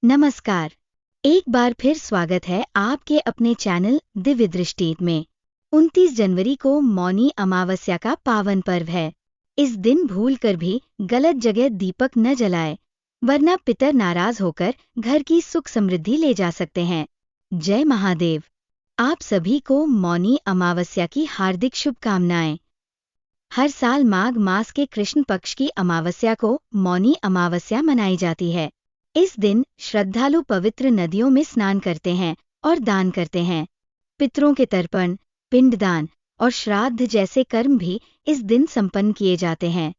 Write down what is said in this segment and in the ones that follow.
नमस्कार। एक बार फिर स्वागत है आपके अपने चैनल दिव्य दृष्टि में। 29 जनवरी को मौनी अमावस्या का पावन पर्व है। इस दिन भूलकर भी गलत जगह दीपक न जलाए, वरना पितर नाराज होकर घर की सुख समृद्धि ले जा सकते हैं। जय महादेव। आप सभी को मौनी अमावस्या की हार्दिक शुभकामनाएं। हर साल माघ मास के कृष्ण पक्ष की अमावस्या को मौनी अमावस्या मनाई जाती है। इस दिन श्रद्धालु पवित्र नदियों में स्नान करते हैं और दान करते हैं। पितरों के तर्पण, पिंडदान और श्राद्ध जैसे कर्म भी इस दिन संपन्न किए जाते हैं।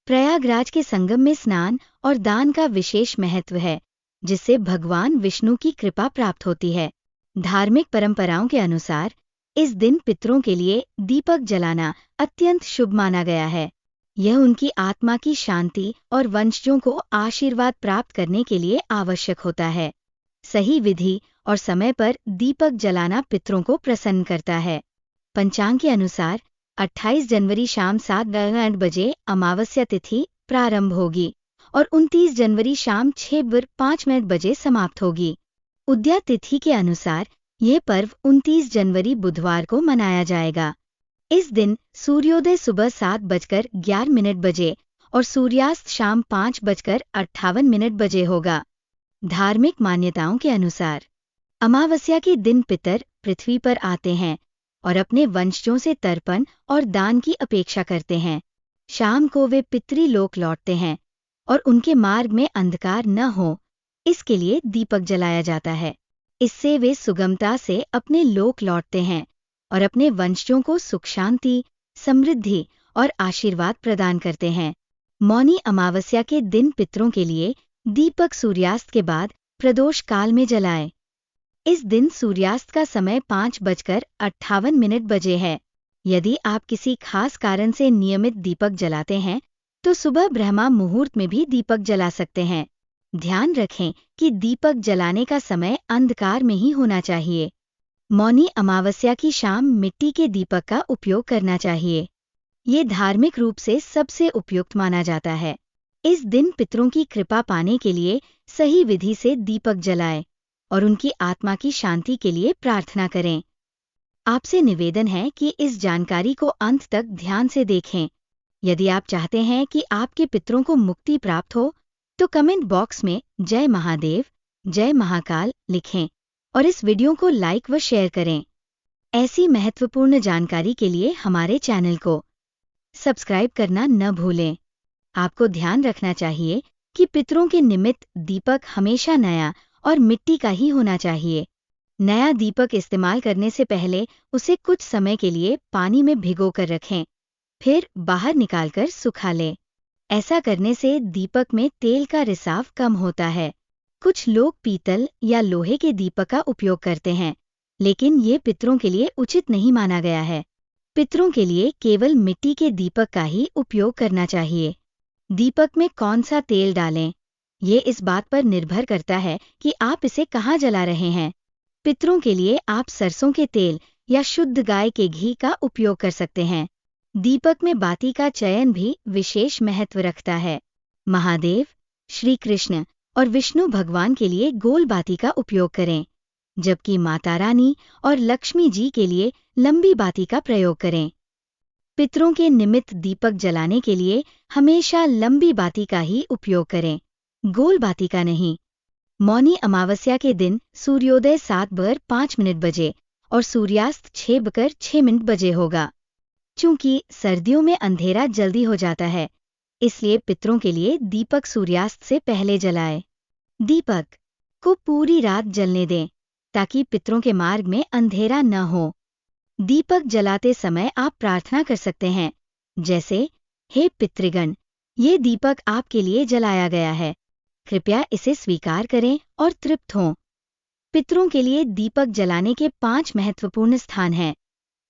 प्रयागराज के संगम में स्नान और दान का विशेष महत्व है, जिससे भगवान विष्णु की कृपा प्राप्त होती है। धार्मिक परंपराओं के अनुसार इस दिन पितरों के लिए दीपक जलाना अत्यंत शुभ माना गया है। यह उनकी आत्मा की शांति और वंशजों को आशीर्वाद प्राप्त करने के लिए आवश्यक होता है। सही विधि और समय पर दीपक जलाना पितरों को प्रसन्न करता है। पंचांग के अनुसार 28 जनवरी शाम 7 बजे अमावस्या तिथि प्रारंभ होगी और 29 जनवरी शाम 6:05 बजे समाप्त होगी। उदया तिथि के अनुसार यह पर्व 29 जनवरी बुधवार को मनाया जाएगा। इस दिन सूर्योदय सुबह 7:11 बजे और सूर्यास्त शाम 5:58 बजे होगा। धार्मिक मान्यताओं के अनुसार अमावस्या के दिन पितर पृथ्वी पर आते हैं और अपने वंशजों से तर्पण और दान की अपेक्षा करते हैं। शाम को वे पितृलोक लौटते हैं और उनके मार्ग में अंधकार न हो, इसके लिए दीपक जलाया जाता है। इससे वे सुगमता से अपने लोक लौटते हैं और अपने वंशजों को सुख शांति, समृद्धि और आशीर्वाद प्रदान करते हैं। मौनी अमावस्या के दिन पितरों के लिए दीपक सूर्यास्त के बाद प्रदोष काल में जलाएं। इस दिन सूर्यास्त का समय 5:58 बजे है। यदि आप किसी खास कारण से नियमित दीपक जलाते हैं, तो सुबह ब्रह्मा मुहूर्त में भी दीपक जला सकते हैं। ध्यान रखें कि दीपक जलाने का समय अंधकार में ही होना चाहिए। मौनी अमावस्या की शाम मिट्टी के दीपक का उपयोग करना चाहिए। ये धार्मिक रूप से सबसे उपयुक्त माना जाता है। इस दिन पितरों की कृपा पाने के लिए सही विधि से दीपक जलाएं और उनकी आत्मा की शांति के लिए प्रार्थना करें। आपसे निवेदन है कि इस जानकारी को अंत तक ध्यान से देखें। यदि आप चाहते हैं कि आपके पितरों को मुक्ति प्राप्त हो, तो कमेंट बॉक्स में जय महादेव, जय महाकाल लिखें और इस वीडियो को लाइक व शेयर करें। ऐसी महत्वपूर्ण जानकारी के लिए हमारे चैनल को सब्सक्राइब करना न भूलें। आपको ध्यान रखना चाहिए कि पितरों के निमित्त दीपक हमेशा नया और मिट्टी का ही होना चाहिए। नया दीपक इस्तेमाल करने से पहले उसे कुछ समय के लिए पानी में भिगोकर रखें, फिर बाहर निकालकर सुखा लें। ऐसा करने से दीपक में तेल का रिसाव कम होता है। कुछ लोग पीतल या लोहे के दीपक का उपयोग करते हैं, लेकिन ये पितरों के लिए उचित नहीं माना गया है। पितरों के लिए केवल मिट्टी के दीपक का ही उपयोग करना चाहिए। दीपक में कौन सा तेल डालें, ये इस बात पर निर्भर करता है कि आप इसे कहाँ जला रहे हैं। पितरों के लिए आप सरसों के तेल या शुद्ध गाय के घी का उपयोग कर सकते हैं। दीपक में बाती का चयन भी विशेष महत्व रखता है। महादेव, श्री कृष्ण और विष्णु भगवान के लिए गोल बाती का उपयोग करें, जबकि माता रानी और लक्ष्मी जी के लिए लंबी बाती का प्रयोग करें। पितरों के निमित्त दीपक जलाने के लिए हमेशा लंबी बाती का ही उपयोग करें, गोल बाती का नहीं। मौनी अमावस्या के दिन सूर्योदय 7:05 बजे और सूर्यास्त 6:06 बजे होगा। चूंकि सर्दियों में अंधेरा जल्दी हो जाता है, इसलिए पितरों के लिए दीपक सूर्यास्त से पहले जलाएं। दीपक को पूरी रात जलने दें, ताकि पितरों के मार्ग में अंधेरा न हो। दीपक जलाते समय आप प्रार्थना कर सकते हैं, जैसे, हे पितृगण, ये दीपक आपके लिए जलाया गया है, कृपया इसे स्वीकार करें और तृप्त हों। पितरों के लिए दीपक जलाने के 5 महत्वपूर्ण स्थान हैं।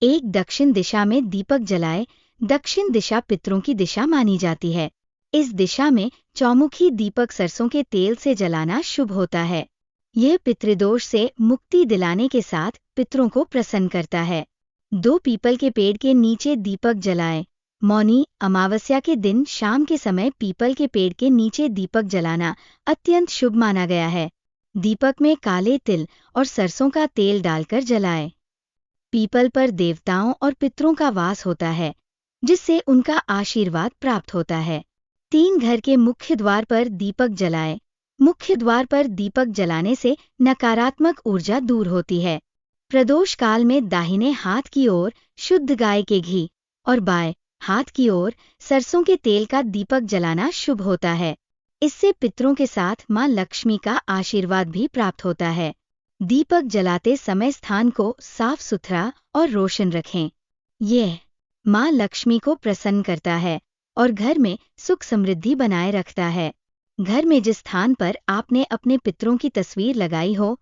1. दक्षिण दिशा में दीपक जलाए। दक्षिण दिशा पितरों की दिशा मानी जाती है। इस दिशा में चौमुखी दीपक सरसों के तेल से जलाना शुभ होता है। यह पितृदोष से मुक्ति दिलाने के साथ पितरों को प्रसन्न करता है। 2. पीपल के पेड़ के नीचे दीपक जलाएं। मौनी अमावस्या के दिन शाम के समय पीपल के पेड़ के नीचे दीपक जलाना अत्यंत शुभ माना गया है। दीपक में काले तिल और सरसों का तेल डालकर जलाएं। पीपल पर देवताओं और पितरों का वास होता है, जिससे उनका आशीर्वाद प्राप्त होता है। 3 घर के मुख्य द्वार पर दीपक जलाएं। मुख्य द्वार पर दीपक जलाने से नकारात्मक ऊर्जा दूर होती है। प्रदोष काल में दाहिने हाथ की ओर शुद्ध गाय के घी और बाएं हाथ की ओर सरसों के तेल का दीपक जलाना शुभ होता है। इससे पितरों के साथ मां लक्ष्मी का आशीर्वाद भी प्राप्त होता है। दीपक जलाते समय स्थान को साफ सुथरा और रोशन रखें। यह मां लक्ष्मी को प्रसन्न करता है और घर में सुख समृद्धि बनाए रखता है। घर में जिस स्थान पर आपने अपने पितरों की तस्वीर लगाई हो,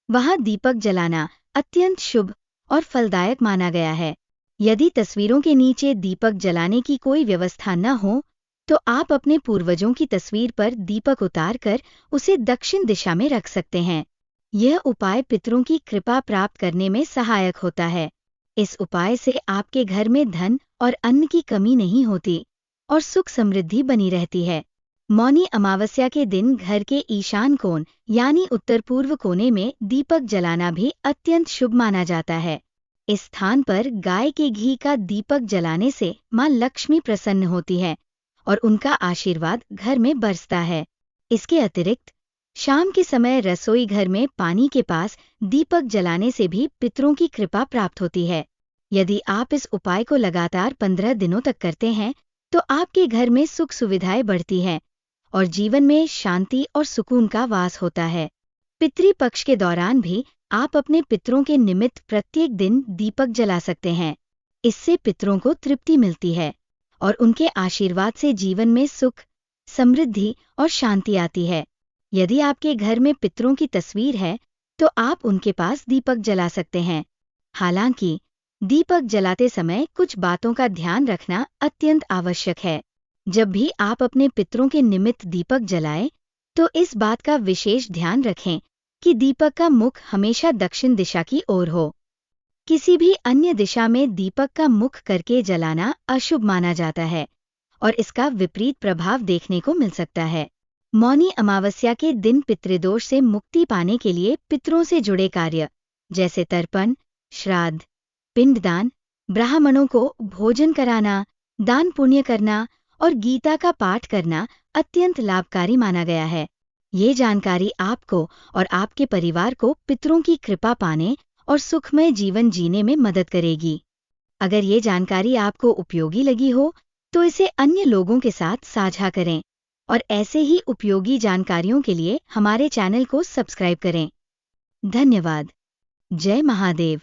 वहां दीपक जलाना अत्यंत शुभ और फलदायक माना गया है। यदि तस्वीरों के नीचे दीपक जलाने की कोई व्यवस्था न हो, तो आप अपने पूर्वजों की तस्वीर पर दीपक उतारकर उसे दक्षिण दिशा में रख सकते हैं। यह उपाय पितरों की कृपा प्राप्त करने में सहायक होता है। इस उपाय से आपके घर में धन और अन्न की कमी नहीं होती और सुख समृद्धि बनी रहती है। मौनी अमावस्या के दिन घर के ईशान कोण यानी उत्तर पूर्व कोने में दीपक जलाना भी अत्यंत शुभ माना जाता है। इस स्थान पर गाय के घी का दीपक जलाने से मां लक्ष्मी प्रसन्न होती है और उनका आशीर्वाद घर में बरसता है। इसके अतिरिक्त शाम के समय रसोई घर में पानी के पास दीपक जलाने से भी पितरों की कृपा प्राप्त होती है। यदि आप इस उपाय को लगातार 15 दिनों तक करते हैं, तो आपके घर में सुख सुविधाएं बढ़ती हैं और जीवन में शांति और सुकून का वास होता है। पितृपक्ष के दौरान भी आप अपने पितरों के निमित्त प्रत्येक दिन दीपक जला सकते हैं। इससे पितरों को तृप्ति मिलती है और उनके आशीर्वाद से जीवन में सुख, समृद्धि और शांति आती है। यदि आपके घर में पितरों की तस्वीर है, तो आप उनके पास दीपक जला सकते हैं। हालांकि दीपक जलाते समय कुछ बातों का ध्यान रखना अत्यंत आवश्यक है। जब भी आप अपने पितरों के निमित्त दीपक जलाएं, तो इस बात का विशेष ध्यान रखें कि दीपक का मुख हमेशा दक्षिण दिशा की ओर हो। किसी भी अन्य दिशा में दीपक का मुख करके जलाना अशुभ माना जाता है और इसका विपरीत प्रभाव देखने को मिल सकता है। मौनी अमावस्या के दिन पितृदोष से मुक्ति पाने के लिए पितरों से जुड़े कार्य जैसे तर्पण, श्राद्ध, पिंडदान, ब्राह्मणों को भोजन कराना, दान पुण्य करना और गीता का पाठ करना अत्यंत लाभकारी माना गया है। ये जानकारी आपको और आपके परिवार को पितरों की कृपा पाने और सुखमय जीवन जीने में मदद करेगी। अगर ये जानकारी आपको उपयोगी लगी हो, तो इसे अन्य लोगों के साथ साझा करें और ऐसे ही उपयोगी जानकारियों के लिए हमारे चैनल को सब्सक्राइब करें। धन्यवाद। जय महादेव।